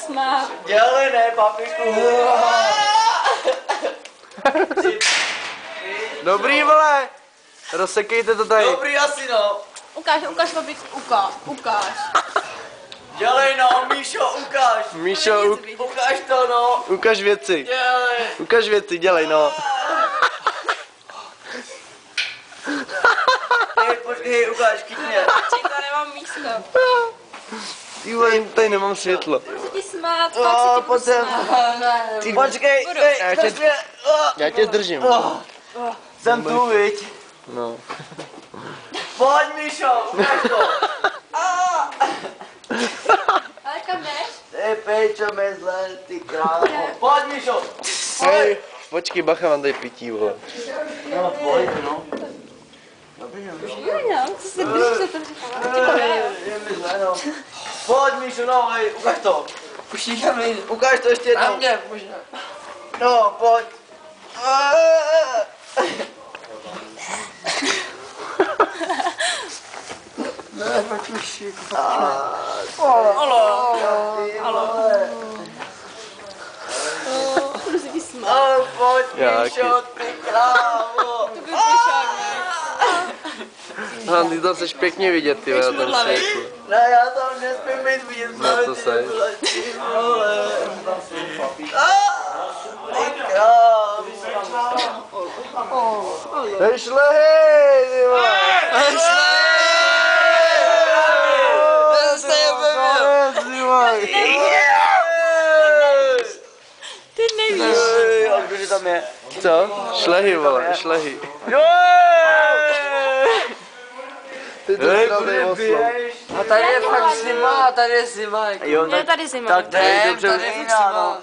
smát. Dělej, ne, papičku. Dobrý, vole! Rozsekejte to tady. Dobrý asi, no. Ukáž, babičku, ukáž. Dělej, no, Míšo, ukáž. Míšo, Ukáž to, no. ukaž věci. Dělej. Ukaž věci, dělej, no. Počkej, ukáž, chytně. Čekla, nemám místo. Ty vole, tady nemám světlo. Chci ti smát, pak si ti budu smát. Počkej, Já tě zdržím. Jsem tu, viď. No. Pojď, Míšo, ukáž to. Ale kam jdeš? Ty pejčo mezle, ty krávo. Pojď, Míšo. Hej, počkej, bacha, mám tady pití, vole. No, pojď, no. No, co se držíš za to? Je mi zle, no. Pojď, Míšo, no, hej, ukáž to. Ukáž to ještě jednou. Na mě, možná. No, pojď. Ne, pojď už. Budu se ti smát. Pojď, Jaký? Míšo, ty krávo. To byl pešák, No, ty to chceš pěkně vidět, ty vole, na tom světlu. Ne, já tam nesmím být vidět, No, to seš. Ty vole. Ty krávo. Hej, šlehej, ty vole. Hej, Ty nevíš. A kdože tam je? Co? Šlehy, vole, šlehy. Ty to zdravý oslo. A tady je fakt zima, a tady je zima. Jo, Je tady zima. tak to je Ne, dobře tady je už fakt zima. no.